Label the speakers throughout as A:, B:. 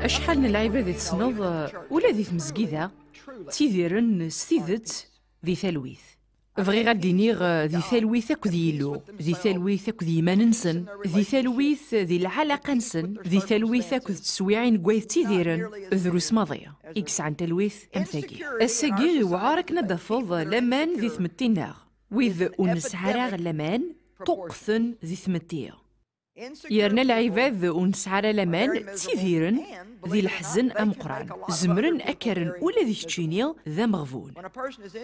A: أشحال من العباد تسنض ولا ذي تمزكيذا تيديرن ستيدت ذي ثالويث بغي غادي نيغ ذي ثالويث أكو ذي يلو ذي ثالويث أكو ذي ما ننسن ذي ثالويث ذي العلاقة نسن ذي ثالويث أكو تسويعين كوايث تيديرن ذروس ماضية إكس عن تلويث أمثاقي الساقي وعارك ندفض لمان ذي ثمتيناغ وإذ ونسعراغ لمان تقثن ذي ثمتيه يرنا العباد ونسعر لمان تيذيرن ذي الحزن أمقران زمرن أكرن ولا ذي تشينيا ذا مغفون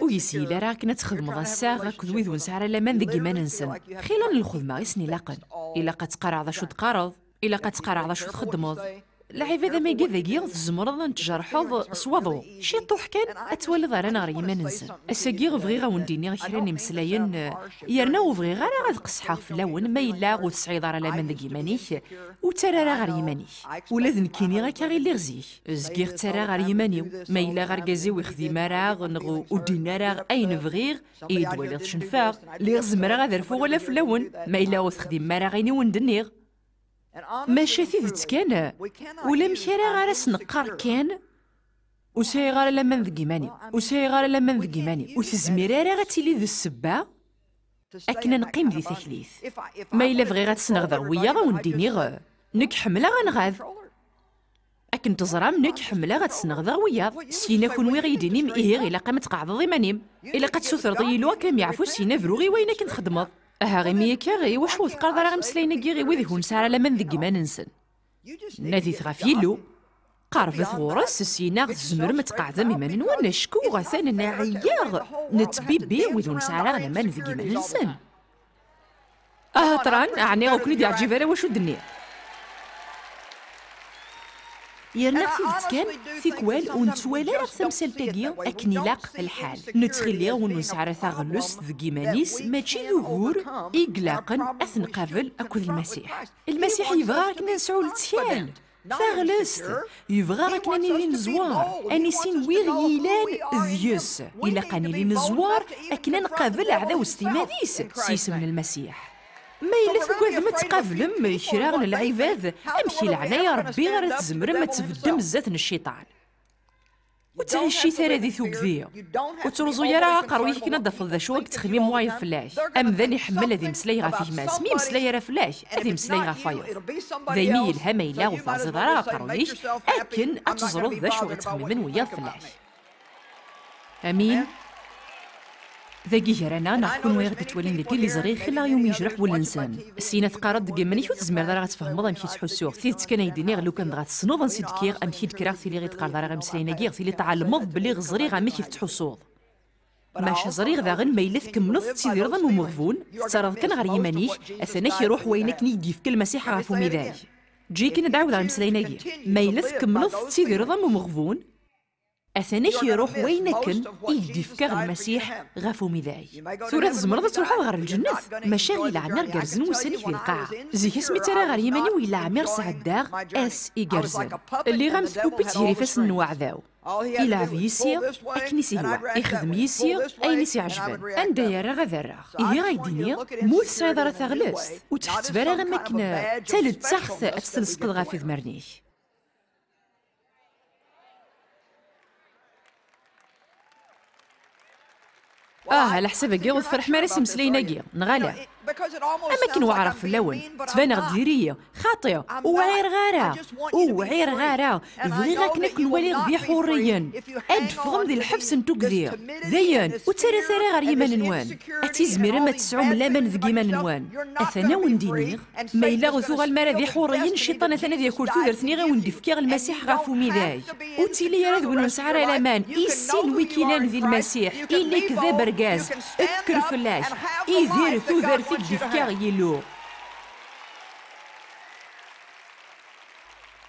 A: ويسيلا راك نتخدم ذا الساغ كذويذ ونسعر لمان ذي كيما ننسن خلال الخدمة يسني لاقن إلا قد تقرع ذا شو تقرض إلا قد تقرع ذا شو تخدمض العباد ما يقذاقي الزمرض نتجرحوض صوضو شي طوح كان اتولد رانا غير ما ننسى الساقي غفغي غونديني غيراني مسلاين يرنا وفغي غير غاد قصحا في اللون ما يلا وتسعيد راه لمن ذاك يمانيك وترى راه غير يمانيك ولا ذنكيني غا كاغي اللي غزيك زكيغ ترى غير يمانيو ما يلا غير كازي ويخدي مراغ نغو ودينا راه اين فغير يدوي شنفاغ لي غزمرا غادر فوق ولا في اللون ما يلا وتخدم مراغ عيني وندنيغ ماشي ثيث كان ولا مشارع غير سنقار كان وساي غير لمن ذكيماني وساي غير لمن ذكيماني وتزمير راه غتيلي ذو السبا اكنا نقيم ذي تكليث ما الا بغي غتسنغ ويا ونديني نك حمله غنغاذ اكن تزرام نك حمله غتسنغ ويا سينا كون وي غيديني مئير الا قامت قاعده مانيم الا قد سوثر ضيلو كلام يعفو سينا فروغي وين كنت خدمض غي ميكا غي واش هو ثقار راه مسلينا كي غي وذي هون ساره لمن ذكي ما ننسن نادي ثغافيلو قارفت غورس سينا غزمر متقاعده مما نوانا شكو غثان نعياغ نتبيبي وذون ساره لمن ذكي ما ننسن طران عني غوكني دي عجيب راه واش ودني يرنا في كان في كوال ونتوالا راه تمثال تاقيا اكني لاق الحال نتخلي ونسعر ثغلس ذكيمانيس ماشي ظهور إقلاقا أثن قابل أكو المسيح يبغى كنا نسعو لتيال ثغلس يبغى كنا نيلي نزوار أنيسين ويغيلان ذيوس إلا قاني لي نزوار أكنا نقابل أعداء استيماديس سيس من المسيح ما إلا تقعد ما تقابلم كراغ العباد أمشي لعنا يا ربي غير تزمر ما تفدم الزات الشيطان وتعيشي ثرى ذي ثوق ذي وترزو يا راه قرويك كنا دفض ذا شوك تخميم وايف فلاش أم ذاني يحمل ذي مسلاي غا فيه ماس مي مسلاي راه فلاش ذي مسلاي غا فايض ذي مي يلها ما إلا وفازد راه قرويك أكن أتزرد ذا شو غتخميمن ويا فلاش أمين ذاكي جرانا نكون ويغ تتولين ذيك اللي زغي خلا يوم يجرح والانسان السينه تقارد دكي ماني شو تزمر راه غتفهمض امشي تحسوغ ثيت كان يديني لو كان غتسنوض نسيت كيغ امشي تكراغ ثيلي غيتقار راه غمسلينا كيغ ثيلي تعلمض بلي غزري غا ماشي تحسوض ماشي زريغ داغن ما يلث كملوث تيدير ظن ومغفون ترى كان غير يمانيش اثناك يروح وينك نيدي في كل مسيح غا فمي ذاك جيك ندعو على مسلينا كيغ ما يلث كملوث تيدير ظن ومغفون أثناك يروح وينكن يدي فكاغ المسيح غافو ميداي ثورة زمرضة تروح غير الجنة مشاغي لعمير قرزن وساني في القاعة زي اسمي ترى غير يماني ويلا عمير سعداغ اس اي قرزن اللي غامث كوبي تهيري فاس النواع ذاو إلا فيسير أكنيسي هو يخدم يسير أينيسي عجبان أندا يرى غذراغ إيه غايديني موث سايدرة ثغلس وتحت بارا مكنا تالت تخث أتسلسق غافي ذمرنيش على حسب كيغ فرح مارس مسلينا كيغ نغالا أما كن وعرق في اللون تبان غديرية خاطئة وعير غارة بغي غاك ناك نولي غبي حوريا أدفغم ذي الحبس نتو كذير ذيان وترى ثرى غير يمان نوان أتي زميرا ما تسعو ملا من ذي يمان نوان أثنا وندينيغ ما إلا غثوغ المرا ذي حوريا الشيطان أثنا ذي كورتو درثني غا وندي فكيغ المسيح غافو ميداي وتيلي يا ذو نسعر الأمان إيسين ويكيلان ذي المسيح إلي كذا برقاز اكر فلاش إيذير ثو ذرثي دي فكاغ يلو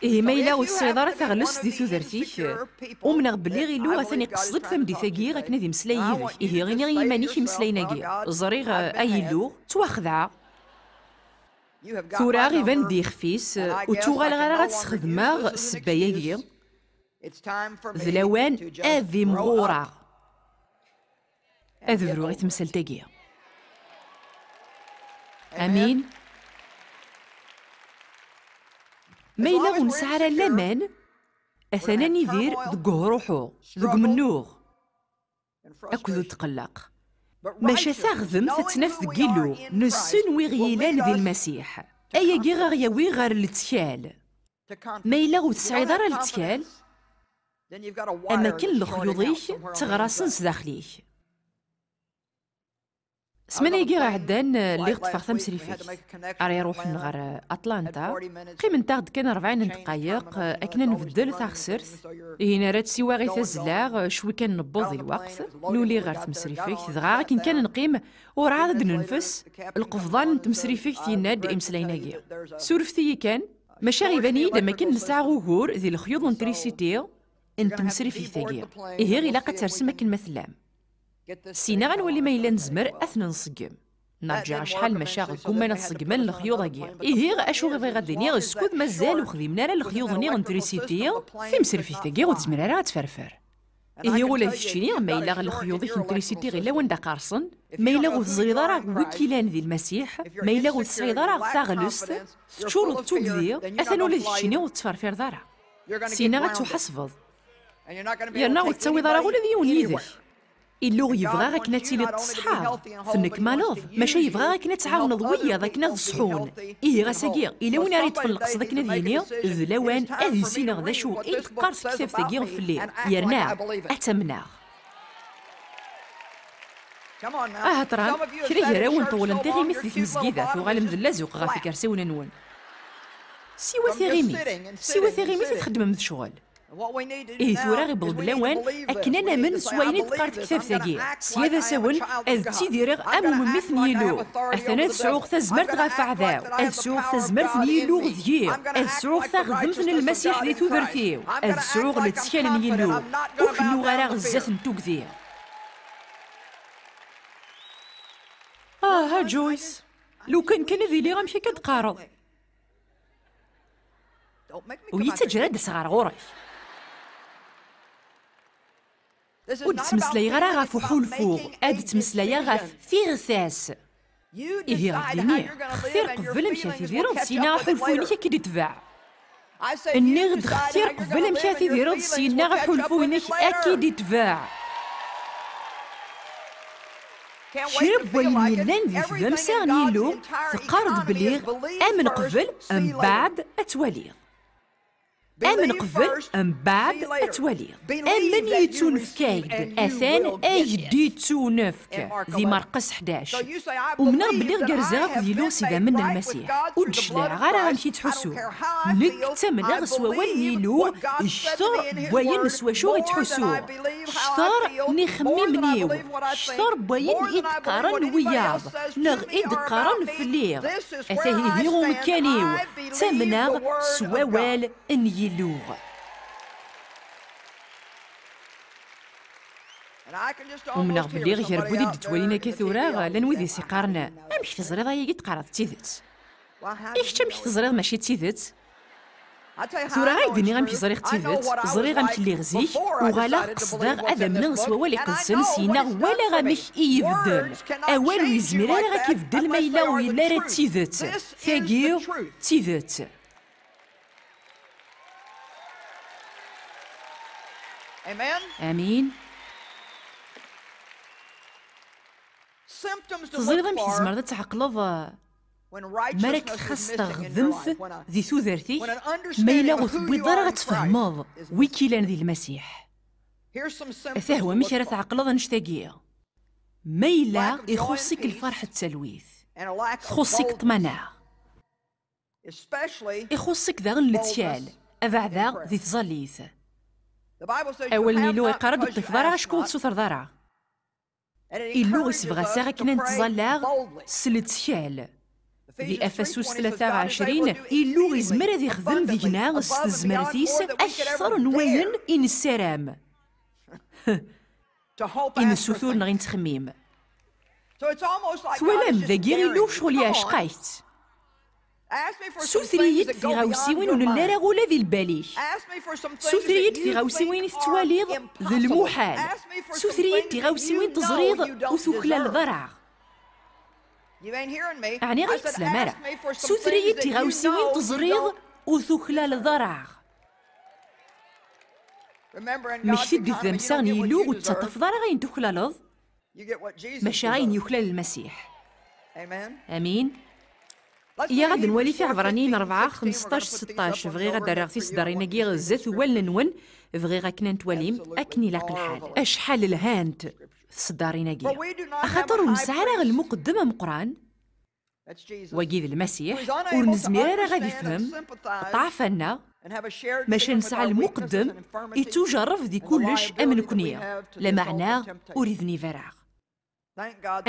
A: إيه ما إلا والسيدارة تغلس دي ثوذرتيك ومن بلي غيلو ثاني قصدك ثم دي ثاقي غاك نادي مسلاي إيه غيني غيمانيك مسلايناكي زريغ أيلو تواخذع ثورا غيبان دي خفيس وتوغال غير غتستخدماغ السباياكي ذلاوان أذي مغورا أذ فروغي تمثل تاقي أمين ما إلا ونسعر اللمان أثناً يدير دقه روحو دق منوغ أكد تقلق ماشا ثاغذم تتناف دقيلو نسن ويغيلان ذي المسيح أيا جيغا غياوي غار التكال ما إلا وتسعيد راه التكال أما كل لخيوضيك تغراسن داخليك سمانا يجي عدان اللي غطفاغ تمسريفيك أري يروح نغار أطلانتا قيمن تاغد كان 40 دقايق أكنا نبدل تاغسرت هنا راه تسيوا غي تزلاغ شوي كان نبوض الوقت نولي غار تمسريفيك دغا كين كان نقيم ورعاد ننفس القفضان تمسريفيك تيناد إمسلايناكي سورفتي كان ماشا غيباني لما كان نسعى غوغور ذي الخيوط ونتريسيتي انت مسريفيك ثاقي إيه غيلا قد ترسم كلمة ثلام سينا غنولي ما إلا نزمر أثنا نصقم نرجع شحال مشاغل كوما نصقمان الخيوضاكي إيه أشو غير غاديني غسكوت مازال وخديمنا راه الخيوضني غنتريسيتي في مسرفيك ثاقي وتزمر راه غتفرفر إيه ولا تشتيني ما إلا غير الخيوضي كنتريسيتي غير وين دا قارصن ما إلا غو تزريضا راه وكيلان ذي المسيح ما إلا غو تسعيضا راه ثاغلست تشور وتوكذي أثنا ولا تشتيني وتفرفر دارا سينا غتحسفظ يرنا غتسوي دارا ولا ديون يدك إلو يبغى غاك نتيلي تصحاب فنك مالوض ماشا يبغى غاك نتعاون ضوية ذاك نصحون إيه غاساكي إلا وين ريت فنقص ذاك نذيني ذلوان أذي سينا غدا شو إيه تقارس كتاب ثاقي في الليل يرنا أتمناه طران كري يراون طول انتغي مثل في مسجدة ثو غالم ذلازوق غافي كرسيونا نون سيوا ثغيمي تخدم من شغل إيه ثورا غي بالبلاوان أكنا نامن سوايني تقارت كتاب ثاقي سيادة ساون أذ تيديرغ أمو من مثل يلو أثناء تسعوغ تزمرت غاف عذاو أذ سعوغ تزمرت يلو غذيو أذ سعوغ تغذمت المسيح ذي تودرثيو أذ سعوغ لتسكال يلو وكنو غارا غزات نتوكذيو ها جويس لو كان ذي لي غمشي كتقارض ويتجرد صغار غوري ود تمسلاي غرا غاف وحولفوغ اد تمسلاي غاف فيغثاس إذا غديني خثير قبل مشاتي ديرود سينا حولفوني كي دتباع إني غد خثير قبل مشاتي ديرود سينا حولفوني أكيد يتباع شرب وين يلان ذي فدمسا غنيلو تقارض بليغ أمن قبل أم بعد أتواليغ أمن قبل أم بعد أتواليغ أمن يتونفكايد أثان أيدي تونفك ذي مرقس 11 ومن بليغ قرزاك ذي لوسي ذا من المسيح ودشلاع غارا غنشي تحسو نك تمنغ سووان نيلو اشتر بوين سوا شو يتحسو اشتر نخمم نيو اشتر بوين إيد قارن وياض نغ إيد قارن فليغ أثاهي هيغو مكانيو تمنغ سووال نيلو ومن بليغ يربو دي تولينا كثورا لان ويدي سيقارنا امش تزريض هي تقارض تيذت ايش تمش تزريض ماشي تيذت ثورا غايدني غنمشي زريغ تيذت زريغ غنمشي لي غزيك وغالا قصداغ ادم نغس ولا قلسن سينا ولا غامش يبدل اوان ويزمير راه غاكيبدل ما الا ويلا راه تيذت ثاقيو تيذت امين تزريض مش تزمر تعقلض مرك خاص تغذمث ذي ثوذرتي ما إلا غثبي ضرغة تفهمض ويكيلان ذي المسيح أثهوى مش راه تعقلض نشتاقية ما إلا يخصك الفرح التلويث يخصك طمانع يخصك ذا غنلتشال أبعدا ذي تظليث أول نيلو يقرد الطيف ضرع شكون تسوثر ضرع إلو يسبغى ساغا كنا نتظلاغ سلت شال ذي أفسوس 23 إلو يزمر ذي خدم ذي جنا استزمرتيس أكثر نوين إن السرام إن السثور نغين تخميم ثوالام ذا إلو شغل أشقايت سوثريت في غاوسيوين ونلارا غولا ذي الباليش سوثريت في غاوسيوين تتواليض ذي المحال سوثريت في غاوسيوين تزريض وثوكلا الضرع يعني غير تسلامارا سوثريت في غاوسيوين تزريض وثوكلا الضرع مشتد ذي الثمسة نيلو وتتفضل غاين تخلالض ماشي غاين يخلال المسيح. امين. يا غاد نولي في عبرانيين 4 15 16 بغي غاد راغتي صدارينا كي غزات ولا نون بغي غاكنا نتواليم اكني لاق الحال اشحال الهانت صدارينا كي خاطر نسعى راه المقدمه مقران وكيد المسيح ونزمير راه غادي يفهم طعفنا ماشي نسعى المقدم يتجرف دي كلش امن كنيه لا معنى اريدني فراغ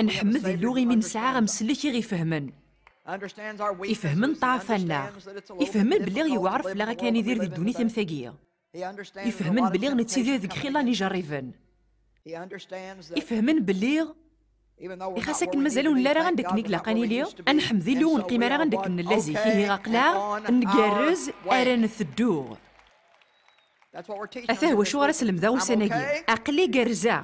A: نحمد اللغي من ساعه غمسلكي غيفهمن يفهمن طعفنا يفهمن بلي غيوعرف لا كان يدير ذي الدنيا ثمثاقيه يفهمن بلي غنتسيدير ذيك خيلاني جريفن يفهمن بلي يخاسك مازالون لا راه عندك نيك لاقاني ليا نحمدي له ونقيم راه عندك نلازي فيه غقلا نكرز اران ثدو أثاه هو شو راس المذا وسناكي عقلي قرزا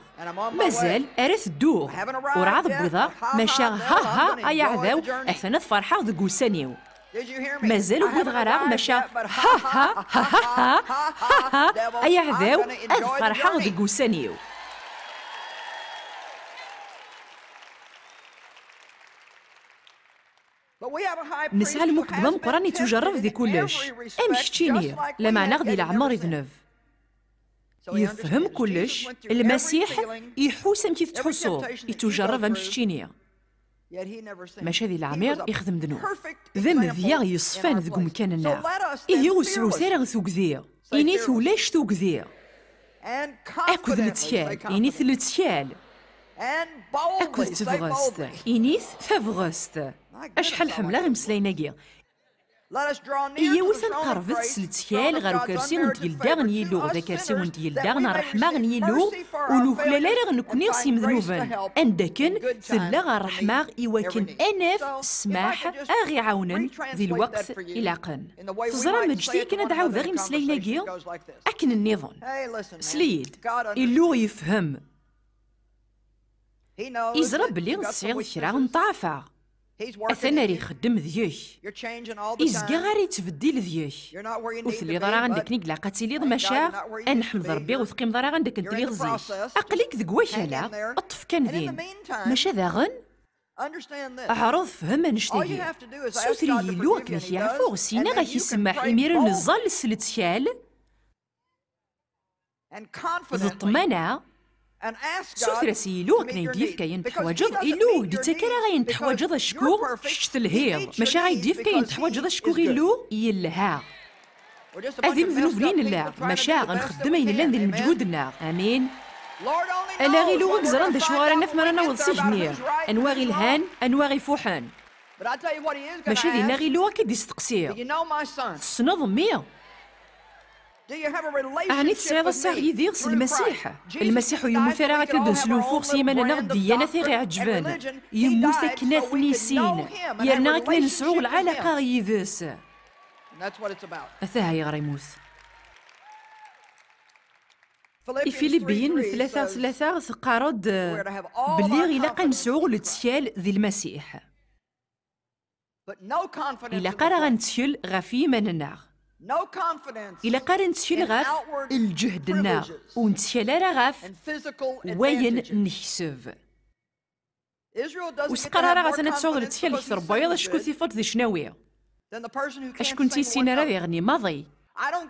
A: مازال أرث دو ورعاض بيضا ماشا ها أي عذاو أثنى فرحة ذقو سانيو مازال بيض غراغ ماشا ها أي عذاو أذ فرحة ذقو سانيو. نسعى المقدمة مقراني تجرب ذي كلش امش تشيني لما نغذي العمر ذنب يفهم كلش المسيح يحوس كيف تحسو يتجرب امش تشيني ماشا ذي العمير يخدم ذنوب ذم ذيا يصفان ذقو مكان النار إيه وسعو ثيرغ ثوق ذي إني ثولاش ثوق ذي أكد لتيال إني ثلتيال أكد تفغست إنيث تفغست أشحال حملة غمسلايناكي إيا وثن قربت سلتيال غارو كرسي ونتيل داغن يلو ذا كرسي ونتيل داغن الرحمة غن يلو ونوكلالا رغن كني غسي مذنوبن أندكن ثلا غا الرحمة إواكن أناف السماح أغي عاونن ذي الوقت إلاقن تزرى مجدي كنا دعاو ذا غمسلايناكي أكن النظام سليد إلو يفهم إزرا بلي نصيغ كرا نطافع أثنى ري خدم ذيك إزكا غاري يتبدل ذيك وثلي ضرا عندك نيك لاقا تيليض ماشا أنحمد ربي وثقيم ضرا عندك نتليض زيك أقليك ذك وكالا أطف كان ذين ماشا ذاغن أعرض فهم نشتاقي سوثري يلو كنيك يعرفو سينا غاكي يسمح إمير نزال السلتشال ذو الطمانة سوثرا سيلو كنا يديف كاين تحواجض إلو ديتاكرا غاين تحواجض الشكور شت الهيض ماشا غايديف كاين تحواجض الشكور إلو يلها أذي مذنوب لين الله ماشا غنخدمين لان ذي المجهود لنا آمين ألا غي لو غزران دا شوارا نف مرانا وضسجنير أنواغي الهان أنواغي فوحان ماشا ذي ناغي لو كي ديستقسير تصنض مية أعني تسعيد الصاغ يديغس المسيح يموت راه كد نسلو فوق سيمانا نغد ديانا ثيغي عجبان يموت كناث نيسين يرنا كنا نسعو العلاقة يذس أثاها يغرى يموت فيليبيين 3 ثقارد بلي غيلاقا نسعو لتسيال ذي المسيح إلا قرا غنتسيل غافي مننا إلا قارن تشيل غاف الجهد النا ونتشيل غاف وين نحسب وسقرا راه غاتنا تصور تشيل كثر بيض شكون تيفوت ذي شناويه اش كنتي سينا راه يغني ماضي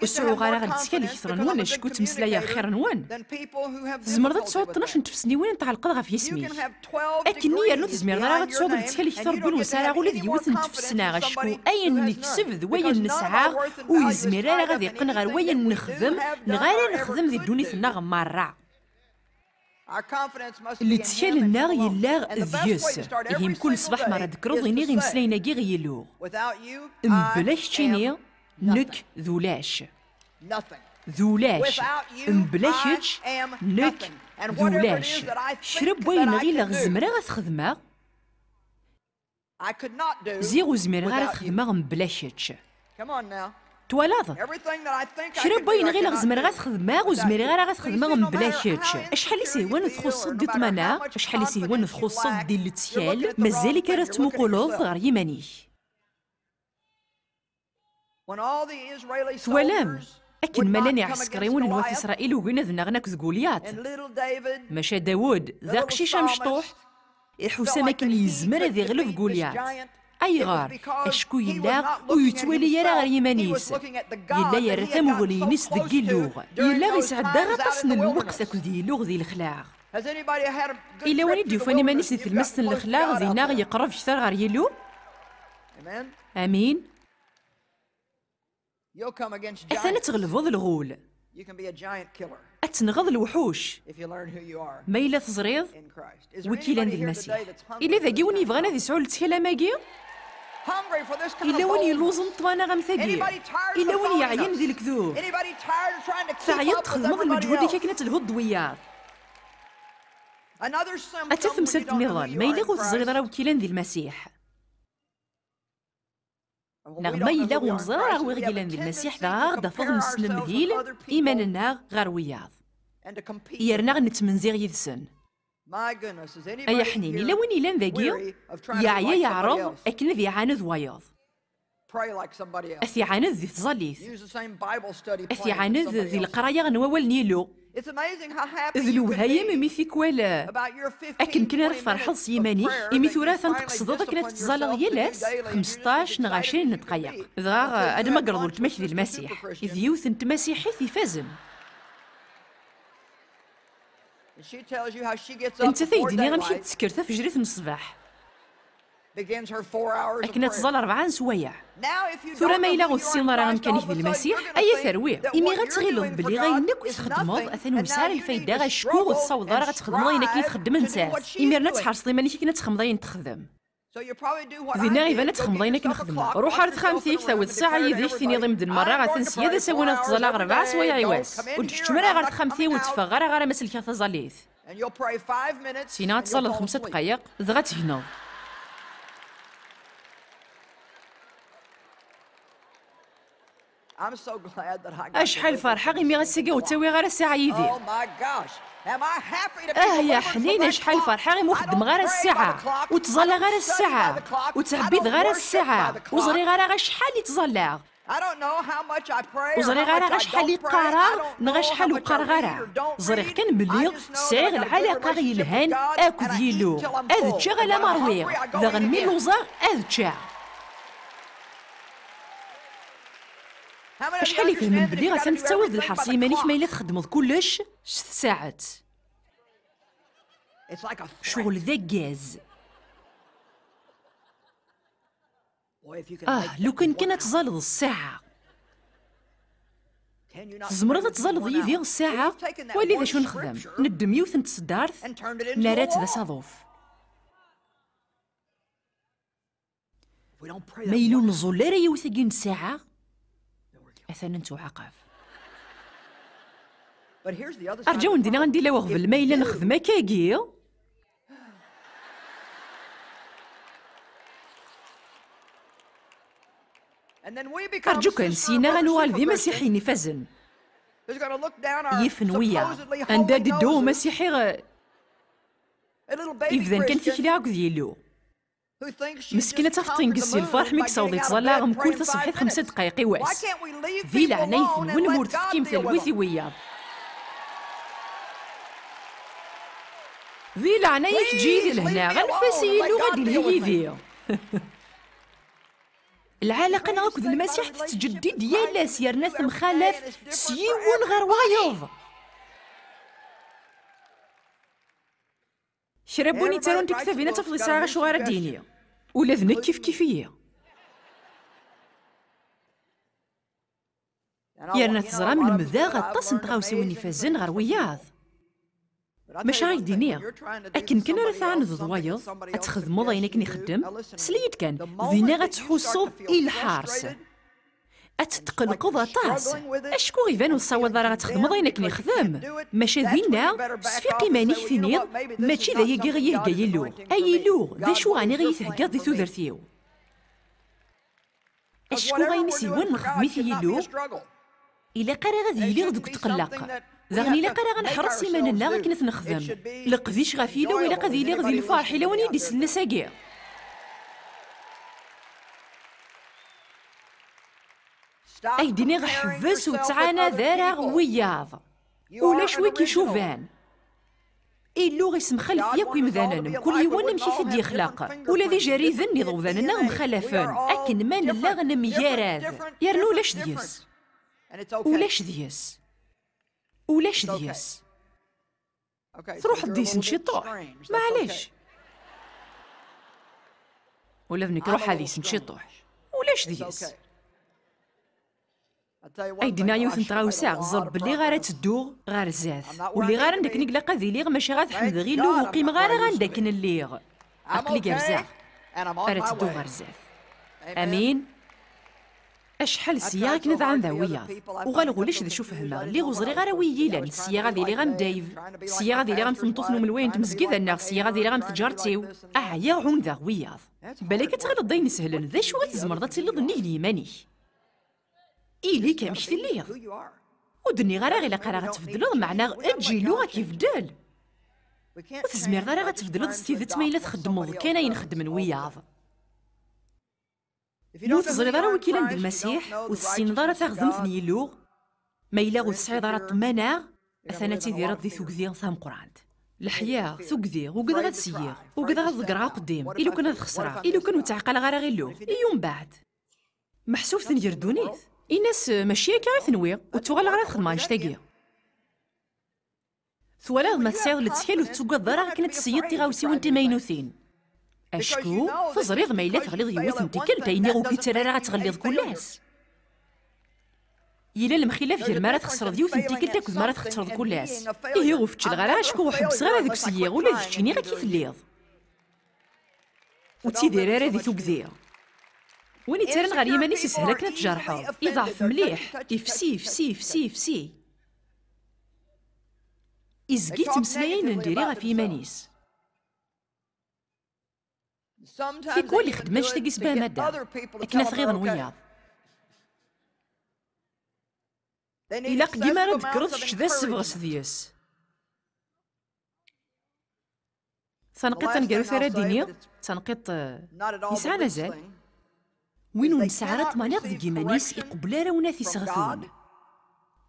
A: وسعو غارا غنتشيل كثر نوان شكون تمسلايا خير نوان زمرض تصعود 12 تفسني وين تعلق غاف يسمي اكني يرنو تزمير راه غتصعود تشيل كثر بن وسارا غولي ذي يوث نتفسنا غشكو اين نكسب وين نسعى ويزمير راه غادي يقن غير وين نخدم نغير نخدم ذي الدنيا النغ مرة اللي تشال النار يلاغ ذيوس يهم كل صباح مرة ذكرو يني غيمسلاينا كي غيلو مبلاش تشيني نك ذولاش مبلاكش نك ذولاش شرب وين غير غزمرا غتخدمها زيغو زمير غير غتخدمها مبلاكش تولاض شرب وين غير غزمرا غتخدمها وزمير غير غتخدمها مبلاكش اشحال يسيوان تخص دي طمانا اشحال يسيوان تخص دي التسيال مازالك راه تمقولوض غير يمانيك توالام أكن ملاني عسكريون نواث إسرائيل وقنا ذنا غناك ذقوليات ماشا داود ذا قشيشة مشطوح إحوسا ما كان يزمر ذي غلف قوليات أي غار أشكو يلا ويتوالي يرى غير يمانيس يلا يرى ثمغلينيس ذقي اللوغ يلا غيسعد دا غطاسن الوقت أكو ذي اللوغ ذي الخلاغ إلا واني ديوفاني مانيس ذي المسن الخلاغ ذي ناغ يقرب شثار غير يلو آمين أثنى تغلبض الغول أتنغض الوحوش ما إلا تزريض وكيلان ذي المسيح إلا ذا قيوني يبغانا ذي سعول تكلا ماقي إلا وين يلوزن طوانا غمثاقي إلا وين يعين ذي الكذوب تعيط تخدمض المجهود اللي كانت الهض وياه أتثمسلت النظام ما إلا غو تزريض راه وكيلان ذي المسيح نغما إلا غو مزرا راه وغيلان ذي المسيح ذا غاغدا فضل نسلم مهيل إيماننا غار وياض يرنا غنتمنزيغ يذسن أي حنين إلا وين إلا ذاقي يعيا يعرض أكن ذي عاند وايض أثي عاند ذي تظليث أثي عاند ذي القراية غنوال نيلو ذلو هايا ميثيك ولا أكن كنا راه فرحض سيماني إمي ثلاثة تقصد كنا تتزالغ يلاس 15 ن 20 دقايق ذا أنا ما قرضو تمشي المسيح إذ يوث انت مسيحي في فازم انت ثيدني غنمشي تسكرتها في جريث من الصباح أكنا تظل 4 سوايع ثورة ما إلا غو السينما راه غنكانيه ذي المسيح أي ثروي إمي غتغيلض بلي غاينك ويتخدمض أثن وسار الفايدة غاشكو وتصاوض راه غتخدمض إنك كي تخدم نساس إمي رنا تحرص ماني كي تخمض تخدم ذينا غيبان تخمض إنك نخدم روح عرض خامثيك ثاود الساعة يديك ثيني ضمن المرة غاتن سيادة سوانا تظل 4 سوايع عواس وتشتمرا غير خامثي وتفغر غير مسلكها تظليث سينا تظل 5 دقايق ذغات هنا أشحال فرحة غيمي غتساقي وتساوي غير الساعة يدي يا حنين أشحال فرحة غير مخدم غير الساعة وتظلى غير الساعة وتعبيد غير الساعة وزري غير شحال يتظلى وزري غير شحال يقرا نغا شحال وقر غير زريغ كان ملي سعيغ العلاقة غي الهان أكو ديالو أذ تشا غالا مرويغ ذا غنمي لوزاغ أذ تشا شحال يفهمن بلي غاتم تتاوض الحرص يمانيك ما إلا تخدمض كلش 6 ساعات شغل ذا كاز لو كانت تزالض الساعة تزمرض تزالض يدي الساعة ولي ذا شو نخدم ندم يوث نتصدارث نارات ذا صادوف ما يلو نزول لا يوث كين الساعة أثناً تعاقب أرجو ندينا غندي لا وغبل ما إلا نخدم كاكي أرجوك نسينا غنوال ذي مسيحيني فازن يفن ويا أندا دو مسيحي إذن كان فيك لاعق ديالو مسكينة تنقصي الفرح ميك صوضي تظلى غم كل تصبحيت 5 دقايق واس ذي العنايث ونمور تفكيم ثلويثي ويا ذي العنايث جيدي لهنا غنفاسي لو غادي لهيدي العلاقة ناكد المسيح تتجدد يالا سيرنا ثم خالف سيون غير وايض شربوني تارون تكتفينا تفضي ساعة شغارة دينية ولا ذنك كيف كيفية يارنا تزرى من المذا غطاس نتغاوسي وني فازن غير وياض ماشي غاي دينية أكن كان راه ثعند ضوايض أتخدمو ضاينك نخدم سليت كان ذينا غتحوصو الحارس أتتقلقض أطاس أشكو غيبان وصاوض راه غتخدمو ضاينك نخدم ماشي ذينا سفيقي مانيك ثينيض ماشي ذا يقي غيهقا يلو أي لو ذا شو غاني غيثهقا ذي ثودرتيو أشكو غايني سيوان نخدميث يلو إلا قرا غادي يلي غدوك تقلق ذاغني إلا قرا غنحرص يماننا غا كنت نخدم لقديش غافيلا وإلا غادي يلي غادي الفرح إلا وين يدي سلنا ساقيا أيديني غحبس وتعانى ذارا وياض ولا شوي كيشوفان إلو غيسمخلف ياك يمذانن كل يوان نمشي في دي خلاق ولا ذي جاري ذني ضوذاننا مخلفان أكن ما نلا غنمياراذ يرنو لاش ديس ولاش ديس ولاش ديس تروح ديس نشطوح معليش ولا ذنك روح هذيس نشطوح ولاش ديس أيدينا يوث نتغاوسا غزر بلي غارة تدوغ غار زاث واللي غار عندك نقلاقا ذي ليغ ماشي غاتحمد غي لو وقيم غار غانداك الليغ عقلي كرزاغ غارة تدوغ غار زاث أمين أشحال سياغ كنت عن ذاوياض وغالغوليش ذا شو فهمها اللي غزري غارا وييلان السياغة ذي لي غام دايف السياغة ذي لي غام تمطوثنو من وين تمزقي ذا الناغ السياغة ذي لي غام تجارتيو يا عون ذا وياض بالك تغلط داين سهلن ذا شو غتزمر ذا تيلض نيلي يمانيك إلي كامش تليغ ودني غير غيلا قرا غتفدلو معنا اجيلو غكيفدل وتزمير غير غتفدلو ستيدت ما إلا تخدمو كاين ينخدم وياض لو تزري دارا وكيلا ند المسيح وتسين دارا تاخذم ثنيلو ما إلا غتسعي دارا طماناغ أثنا تيدير ذي ثوكذي ثام قراند الحياة ثوكذي وقد غتسيغ وقد غتذكرها قديم إلو كان تخسرها إلو كان تعقل غير غيلو يوم بعد محسوب ثنجر دونيث الناس ماشي هكا ثنوي وتوغال غير تخدم نشتاقي ثوالاد ما تصيغ لتسكال وتسوق الضرا كانت تسيطي غاوسي وانت ماينوثين اشكو تزريض ما إلا تغليظ يوث انت كل تايني غوكي ترارا غتغليظ كلاس إلا المخلاف ديال مرات تخسر ديوث انت كل تاكل مرات تخسر كلاس إيه غوفتش الغرا اشكو وحبس غير هذاك السياغ ولا دشتيني غا كيف الليض وتيدير راه ذي ثوكذيا وين يترن غير يمانيس يسهل كنا تجرحو يضعف مليح يفسي يفسي يفسي يفسي إزقي تمسلاين نديري غا في يمانيس في كل خدمة نشتاقي سباه مادة لكن ثغيض وياض إلا قديما راه ذكرت شذا السبغس دياس تنقيط تنقالو ثرا ديني تنقيط يسعى نزال وينو نسعى طمانيغ ذي مانيس يقبلا راونا في سغثون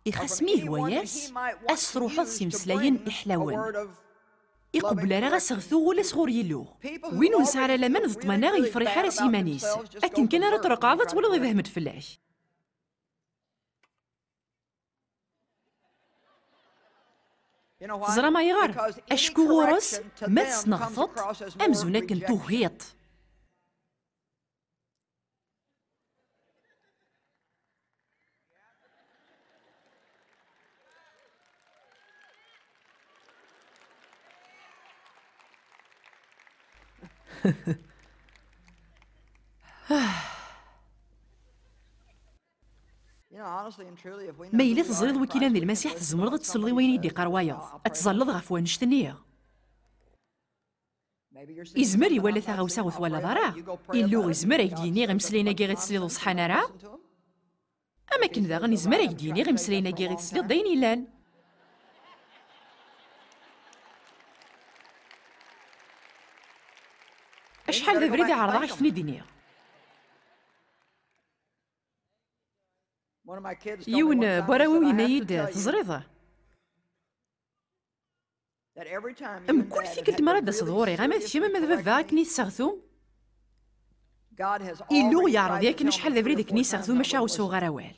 A: يخسميه وياس أسروحو سيمسلاين إحلاوان يقبلا راه سغثو ولا صغور يلو وينو نسعى لمن ذ طمانيغ يفرح راس يمانيس أكن كان راه طرق عضت ولا ضي ذهمت فلاش زرا ما يغار أشكو غورس ما تسنغطط أمزونا كنتو هيط ما إلا تزريض وكيلان ديال المسيح تزمرض تسلضي وين يدي قروايض أتزلض غف وانش تنية إزمر يولا ثاغوسا غوث ولا ضرا إلو إزمر يديني غمسلينا كي غتسليض وصحانا راه أما كن ذا غنزمر يديني غمسلينا كي غتسليض داين إلان أشحال ذا بريدي عرضا غيثني ديني يون براوي ينايد تزريضه كل فيك مرة دا صدوري غاما تشيما ماذا بابا كني تسغثو إلو يعرض ياك شحال ذا بريد كني تسغثو ماشا وسو غراوال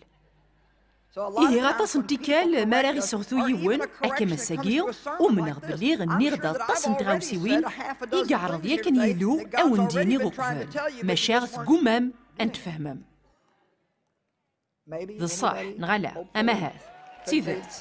A: إيه غاطاس نتيكال ما راغي سغثو يون أكا مساقيو ومنغ بلي غني غدا طاس نتغاوسيوين يقعرض ياك يلو أو نديني غوكفان ماشا غثقومام أنت فهمم ذا الصح نغلا أما هاث تيذات